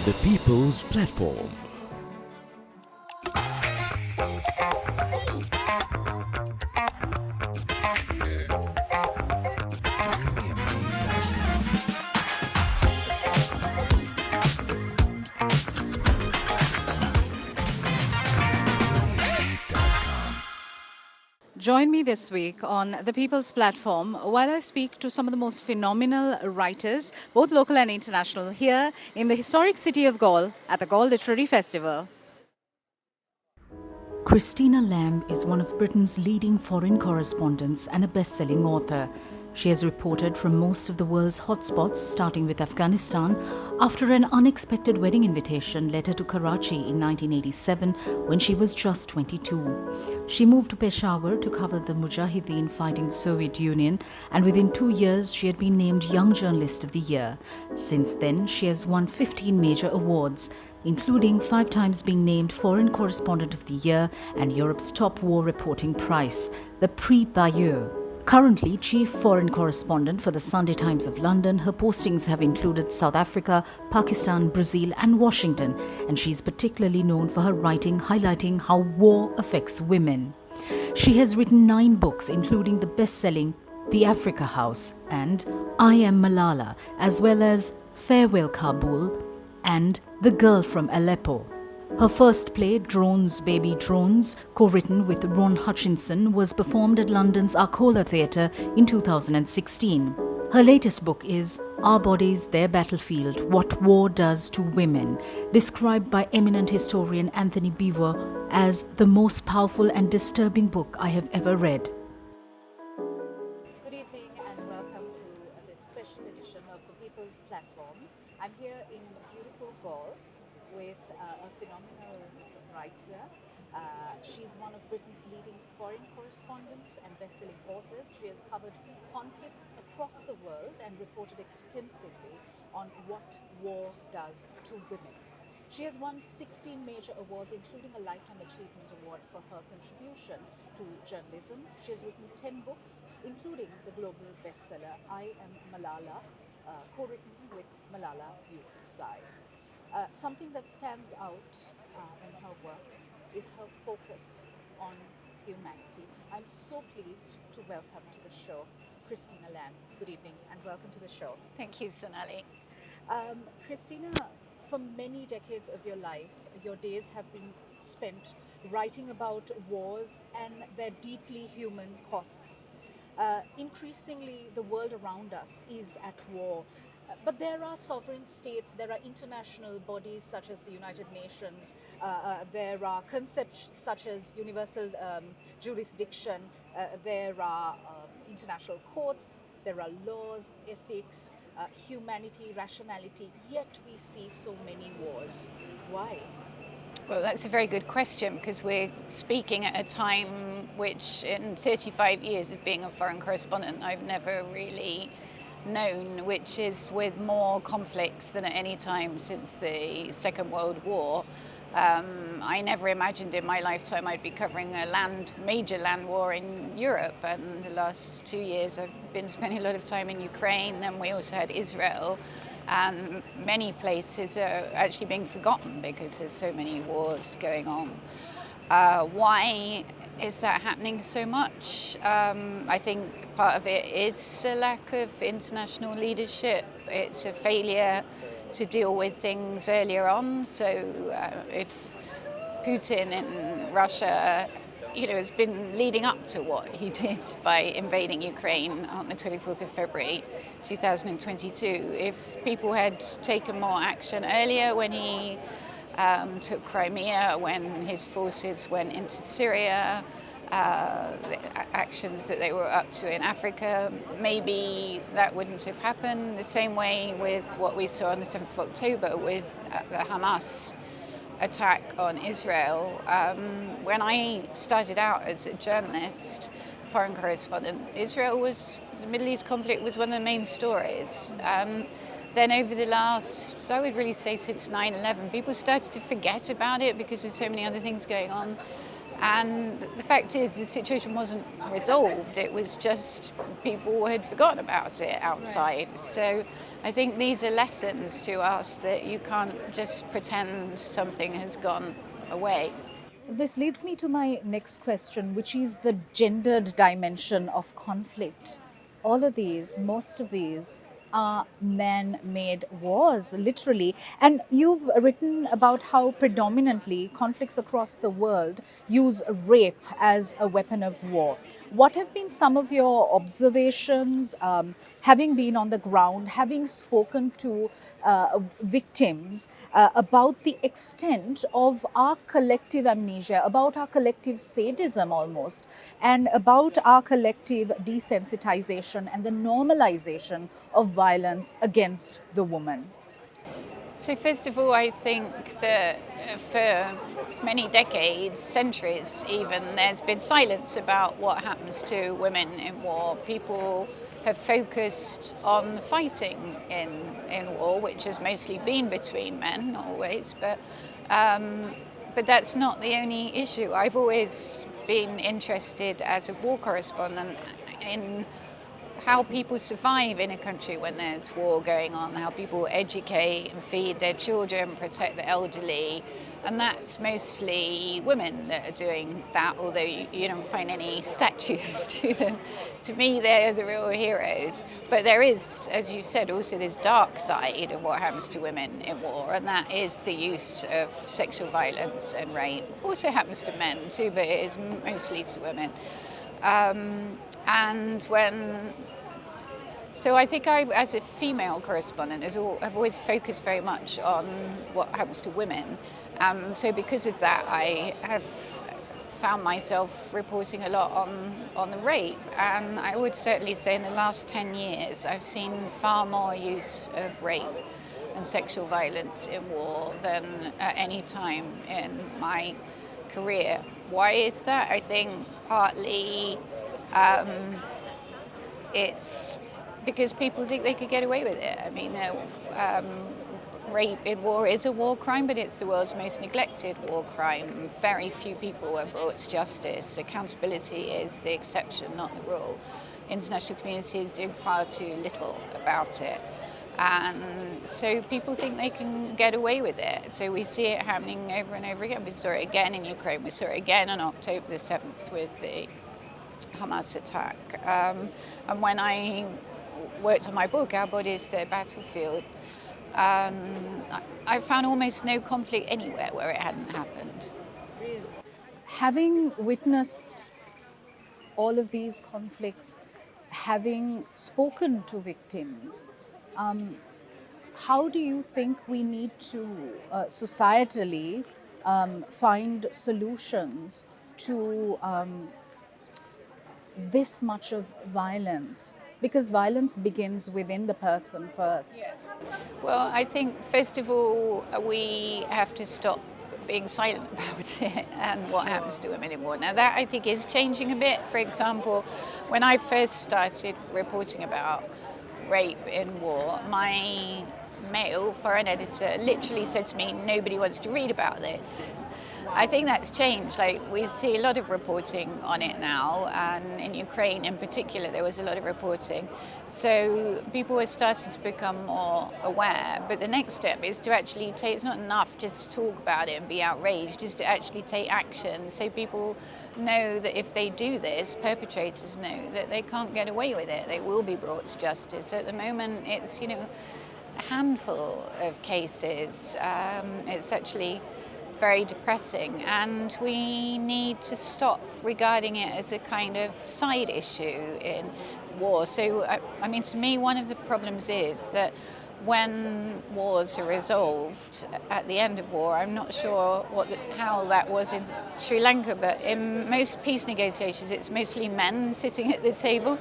The People's Platform. Join me this week on the People's Platform while I speak to some of the most phenomenal writers, both local and international, here in the historic city of Galle at the Galle Literary Festival. Christina Lamb is one of Britain's leading foreign correspondents and a best-selling author. She has reported from most of the world's hotspots, starting with Afghanistan, after an unexpected wedding invitation led her to Karachi in 1987 when she was just 22. She moved to Peshawar to cover the Mujahideen fighting the Soviet Union, and within 2 years she had been named Young Journalist of the Year. Since then, she has won 15 major awards, including 5 times being named Foreign Correspondent of the Year and Europe's top war reporting prize, the Prix Bayeux. Currently Chief Foreign Correspondent for the Sunday Times of London, her postings have included South Africa, Pakistan, Brazil and Washington, and she's particularly known for her writing highlighting how war affects women. She has written 9 books, including the best-selling The Africa House and I Am Malala, as well as Farewell Kabul and The Girl from Aleppo. Her first play, Drones, Baby Drones, co-written with Ron Hutchinson, was performed at London's Arcola Theatre in 2016. Her latest book is Our Bodies, Their Battlefield, What War Does to Women, described by eminent historian Anthony Beevor as the most powerful and disturbing book I have ever read. Good evening and welcome to this special edition of the People's Platform. I'm here in beautiful Galle with a phenomenal writer. She's one of Britain's leading foreign correspondents and best-selling authors. She has covered conflicts across the world and reported extensively on what war does to women. She has won 16 major awards, including a Lifetime Achievement Award for her contribution to journalism. She has written 10 books, including the global bestseller I Am Malala, co-written with Malala Yousafzai. Something that stands out in her work is her focus on humanity. I'm so pleased to welcome to the show Christina Lamb. Good evening and welcome to the show. Thank you, Sonali. Christina, for many decades of your life, your days have been spent writing about wars and their deeply human costs. Increasingly, the world around us is at war. But there are sovereign states, there are international bodies such as the United Nations, there are concepts such as universal jurisdiction, there are international courts, there are laws, ethics, humanity, rationality, yet we see so many wars. Why? Well, that's a very good question, because we're speaking at a time which in 35 years of being a foreign correspondent, I've never really known, which is with more conflicts than at any time since the Second World War. I never imagined in my lifetime I'd be covering a major land war in Europe, and the last 2 years I've been spending a lot of time in Ukraine, and we also had Israel, and many places are actually being forgotten because there's so many wars going on. Why is that happening so much? I think part of it is a lack of international leadership. It's a failure to deal with things earlier on. So if Putin in Russia, has been leading up to what he did by invading Ukraine on the 24th of February 2022, if people had taken more action earlier when he took Crimea, when his forces went into Syria, the actions that they were up to in Africa, maybe that wouldn't have happened. The same way with what we saw on the 7th of October with the Hamas attack on Israel. When I started out as a journalist, foreign correspondent, the Middle East conflict was one of the main stories. Then over the last, I would really say since 9/11, people started to forget about it because there's so many other things going on. And the fact is, the situation wasn't resolved. It was just people had forgotten about it outside. Right. So I think these are lessons to us that you can't just pretend something has gone away. This leads me to my next question, which is the gendered dimension of conflict. All of these, most of these, are man-made wars, literally. And you've written about how predominantly conflicts across the world use rape as a weapon of war. What have been some of your observations, having been on the ground, having spoken to victims, about the extent of our collective amnesia, about our collective sadism almost, and about our collective desensitization and the normalization of violence against the woman? So first of all, I think that for many decades, centuries even, there's been silence about what happens to women in war. People have focused on the fighting in war, which has mostly been between men, not always, but that's not the only issue. I've always been interested as a war correspondent in how people survive in a country when there's war going on, how people educate and feed their children, protect the elderly, and that's mostly women that are doing that, although you don't find any statues to them. To me, they're the real heroes. But there is, as you said, also this dark side of what happens to women in war, and that is the use of sexual violence and rape. Also happens to men too, but it is mostly to women. So I think I, as a female correspondent, I've always focused very much on what happens to women. So because of that, I have found myself reporting a lot on the rape. And I would certainly say in the last 10 years, I've seen far more use of rape and sexual violence in war than at any time in my career. Why is that? I think partly it's because people think they could get away with it. I mean, rape in war is a war crime, but it's the world's most neglected war crime. Very few people are brought to justice. Accountability is the exception, not the rule. International community is doing far too little about it. And so people think they can get away with it. So we see it happening over and over again. We saw it again in Ukraine. We saw it again on October the 7th with the Hamas attack. And when I worked on my book, Our Bodies, Their Battlefield, I found almost no conflict anywhere where it hadn't happened. Having witnessed all of these conflicts, having spoken to victims, how do you think we need to societally find solutions to this much of violence? Because violence begins within the person first. Yeah. Well, I think first of all we have to stop being silent about it and what happens to women in war. Now that I think is changing a bit. For example, when I first started reporting about rape in war, my male foreign editor literally said to me, nobody wants to read about this. I think that's changed. Like, we see a lot of reporting on it now, and in Ukraine in particular there was a lot of reporting. So people are starting to become more aware. But the next step is to actually take, it's not enough just to talk about it and be outraged, is to actually take action so people know that if they do this, perpetrators know that they can't get away with it. They will be brought to justice. At the moment it's, a handful of cases. It's actually very depressing, and we need to stop regarding it as a kind of side issue in war. So, to me, one of the problems is that when wars are resolved at the end of war, I'm not sure how that was in Sri Lanka, but in most peace negotiations, it's mostly men sitting at the table.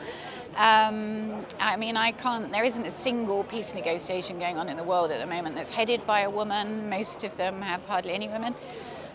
There isn't a single peace negotiation going on in the world at the moment that's headed by a woman. Most of them have hardly any women.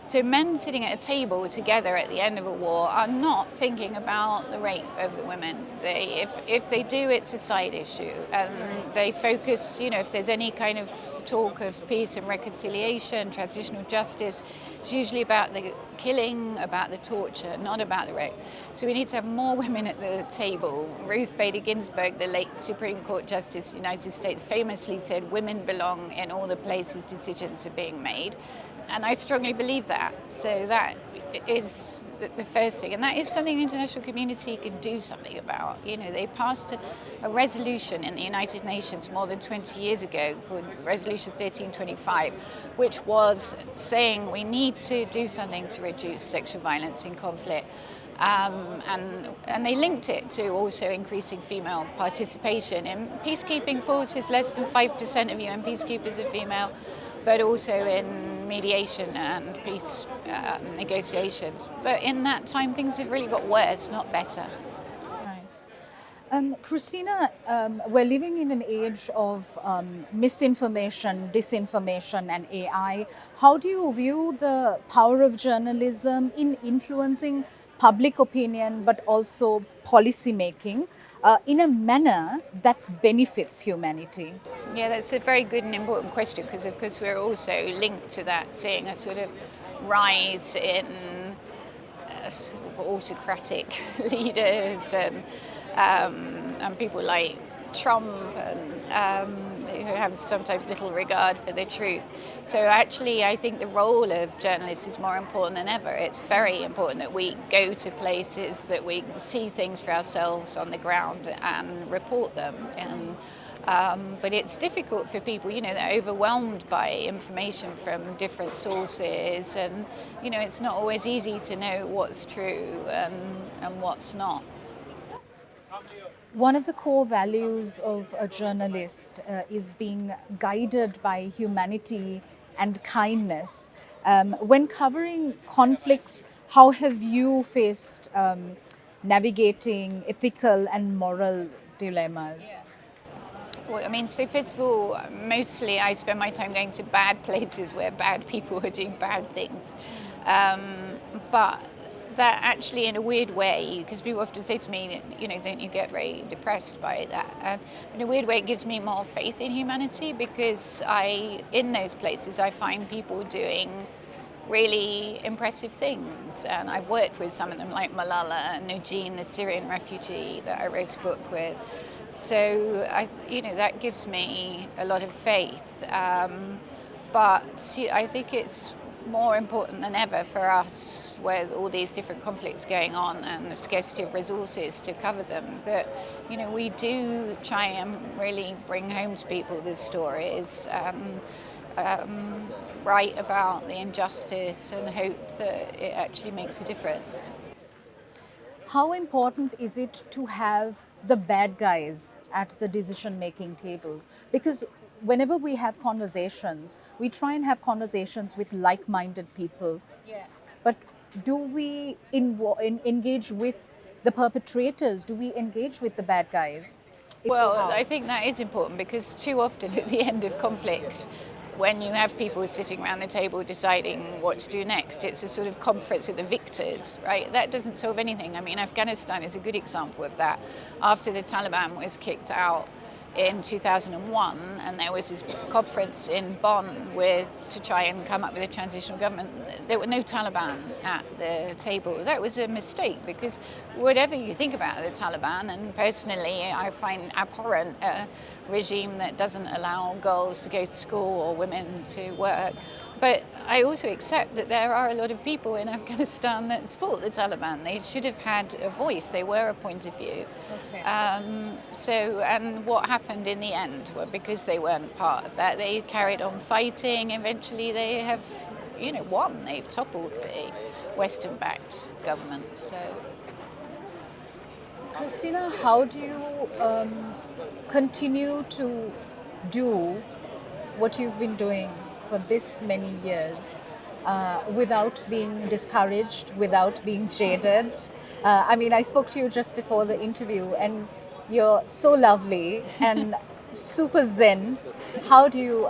So men sitting at a table together at the end of a war are not thinking about the rape of the women. If they do, it's a side issue, and they focus. If there's any kind of talk of peace and reconciliation, transitional justice, it's usually about the killing, about the torture, not about the rape. So we need to have more women at the table. Ruth Bader Ginsburg, the late Supreme Court Justice of the United States, famously said women belong in all the places decisions are being made. And I strongly believe that. So that is the first thing. And that is something the international community can do something about. They passed a resolution in the United Nations more than 20 years ago called Resolution 1325, which was saying we need to do something to reduce sexual violence in conflict. And they linked it to also increasing female participation. In peacekeeping forces, less than 5% of UN peacekeepers are female, but also in mediation and peace negotiations. But in that time, things have really got worse, not better. Right. Christina, we're living in an age of misinformation, disinformation, and AI. How do you view the power of journalism in influencing public opinion, but also policy making in a manner that benefits humanity? Yeah, that's a very good and important question, because of course we're also linked to that, seeing a sort of rise in autocratic leaders and people like Trump who have sometimes little regard for the truth. So actually I think the role of journalists is more important than ever. It's very important that we go to places, that we see things for ourselves on the ground and report them. But it's difficult for people, they're overwhelmed by information from different sources, and it's not always easy to know what's true and what's not. One of the core values of a journalist is being guided by humanity and kindness. When covering conflicts, how have you faced navigating ethical and moral dilemmas? Well, so first of all, mostly I spend my time going to bad places where bad people are doing bad things. But that actually, in a weird way, because people often say to me, don't you get very depressed by that? In a weird way, it gives me more faith in humanity, because in those places, I find people doing really impressive things. And I've worked with some of them, like Malala and Nujeen, the Syrian refugee that I wrote a book with. So, that gives me a lot of faith. But I think it's more important than ever for us, with all these different conflicts going on and the scarcity of resources to cover them, that we do try and really bring home to people the stories, write about the injustice, and hope that it actually makes a difference. How important is it to have the bad guys at the decision-making tables? Because whenever we have conversations, we try and have conversations with like-minded people. Yeah. But do we engage with the perpetrators? Do we engage with the bad guys? Well, I think that is important, because too often at the end of conflicts, when you have people sitting around the table deciding what to do next, it's a sort of conference of the victors, right? That doesn't solve anything. Afghanistan is a good example of that. After the Taliban was kicked out in 2001, and there was this conference in Bonn to try and come up with a transitional government, there were no Taliban at the table. That was a mistake, because whatever you think about the Taliban, and personally I find abhorrent a regime that doesn't allow girls to go to school or women to work. But I also accept that there are a lot of people in Afghanistan that support the Taliban. They should have had a voice. They were a point of view. Okay. And what happened in the end? Well, because they weren't part of that, they carried on fighting. Eventually they have, won. They've toppled the Western-backed government. So, Christina, how do you continue to do what you've been doing for this many years without being discouraged, without being jaded? I spoke to you just before the interview, and you're so lovely and super zen. How do you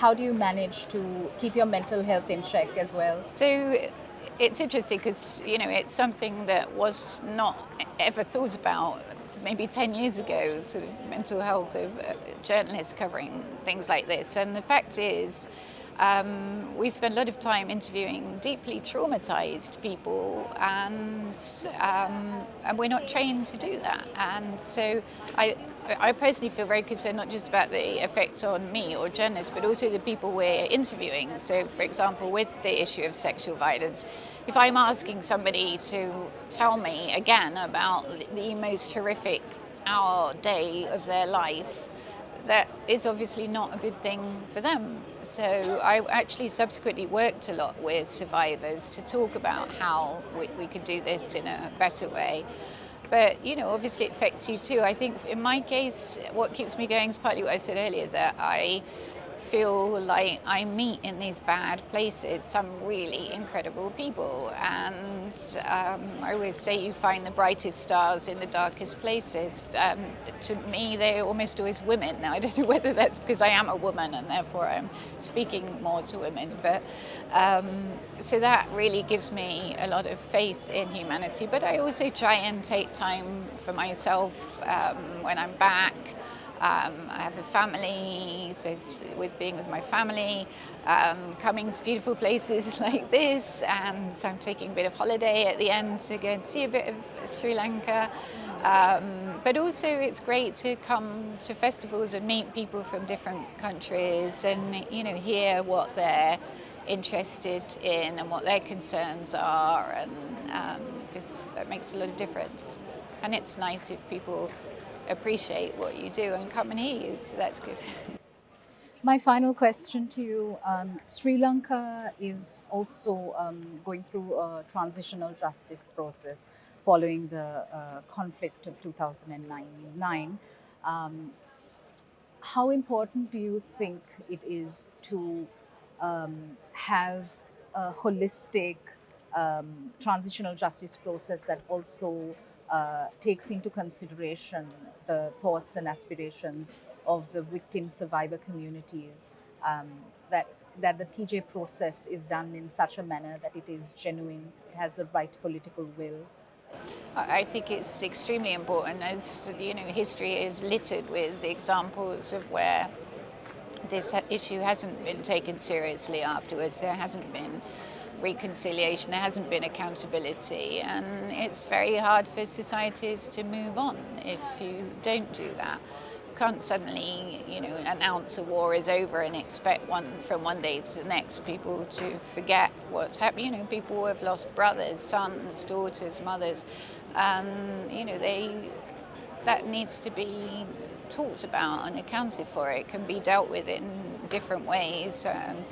how do you manage to keep your mental health in check as well? So it's interesting because, you know, it's something that was not ever thought about maybe 10 years ago, sort of mental health of journalists covering things like this. And the fact is, we spend a lot of time interviewing deeply traumatized people, and we're not trained to do that. And so I personally feel very concerned not just about the effect on me or journalists, but also the people we're interviewing. So, for example, with the issue of sexual violence, if I'm asking somebody to tell me again about the most horrific hour, day of their life, that is obviously not a good thing for them. So I actually subsequently worked a lot with survivors to talk about how we could do this in a better way. But, you know, obviously it affects you too. I think in my case, what keeps me going is partly what I said earlier, that I feel like I meet in these bad places some really incredible people. And I always say you find the brightest stars in the darkest places. To me, they're almost always women. Now, I don't know whether that's because I am a woman and therefore I'm speaking more to women. But so that really gives me a lot of faith in humanity. But I also try and take time for myself when I'm back. I have a family, so with being with my family, coming to beautiful places like this, and so I'm taking a bit of holiday at the end to go and see a bit of Sri Lanka. But also it's great to come to festivals and meet people from different countries and, you know, hear what they're interested in and what their concerns are, and because that makes a lot of difference. And it's nice if people appreciate what you do and come and hear you, so that's good. My final question to you, Sri Lanka is also going through a transitional justice process following the conflict of 2009. How important do you think it is to have a holistic transitional justice process that also takes into consideration the thoughts and aspirations of the victim survivor communities, that the TJ process is done in such a manner that it is genuine, it has the right political will? I think it's extremely important. As you know, history is littered with examples of where this issue hasn't been taken seriously afterwards. There hasn't been reconciliation, there hasn't been accountability, and it's very hard for societies to move on if you don't do that. You can't suddenly, you know, announce a war is over and expect from one day to the next people to forget what's happened. You know, people have lost brothers, sons, daughters, mothers, and you know, that needs to be talked about and accounted for. It can be dealt with in different ways. And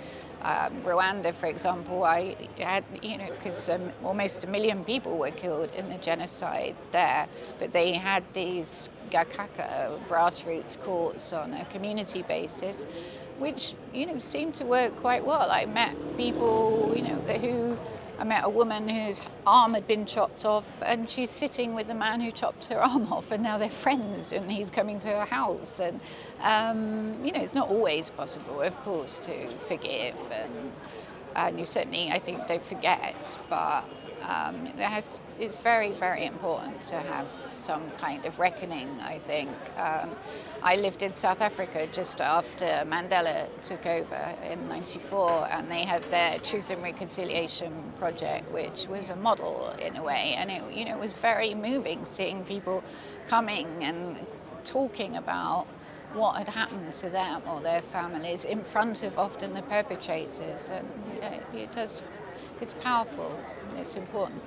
Rwanda, for example, I had, you know, because almost 1 million people were killed in the genocide there, but they had these gakaka, grassroots courts on a community basis, which, you know, seemed to work quite well. I met people, you know, I met a woman whose arm had been chopped off, and she's sitting with the man who chopped her arm off, and now they're friends, and he's coming to her house. And you know, it's not always possible, of course, to forgive, and you certainly, I think, don't forget. But it's very, very important to have some kind of reckoning, I think. I lived in South Africa just after Mandela took over in '94, and they had their Truth and Reconciliation project, which was a model in a way, and it, you know, it was very moving seeing people coming and talking about what had happened to them or their families in front of often the perpetrators, and it's powerful, it's important.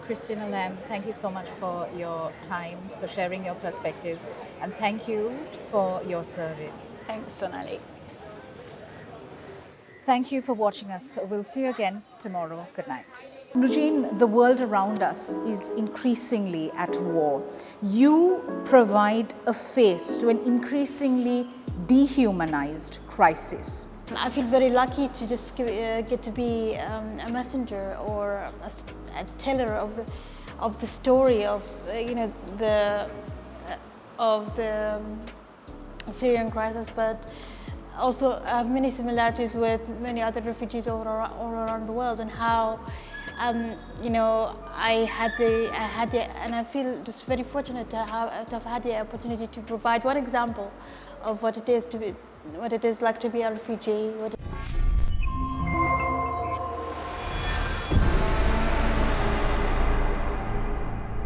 Christina Lamb, thank you so much for your time, for sharing your perspectives, and thank you for your service. Thanks, Sonali. Thank you for watching us. We'll see you again tomorrow. Good night. Nujeen, the world around us is increasingly at war. You provide a face to an increasingly dehumanized crisis. I feel very lucky to just get to be a messenger or a teller of the story of of the Syrian crisis, but also have many similarities with many other refugees all around the world, and how you know, and I feel just very fortunate to have had the opportunity to provide one example of what it is like to be a refugee.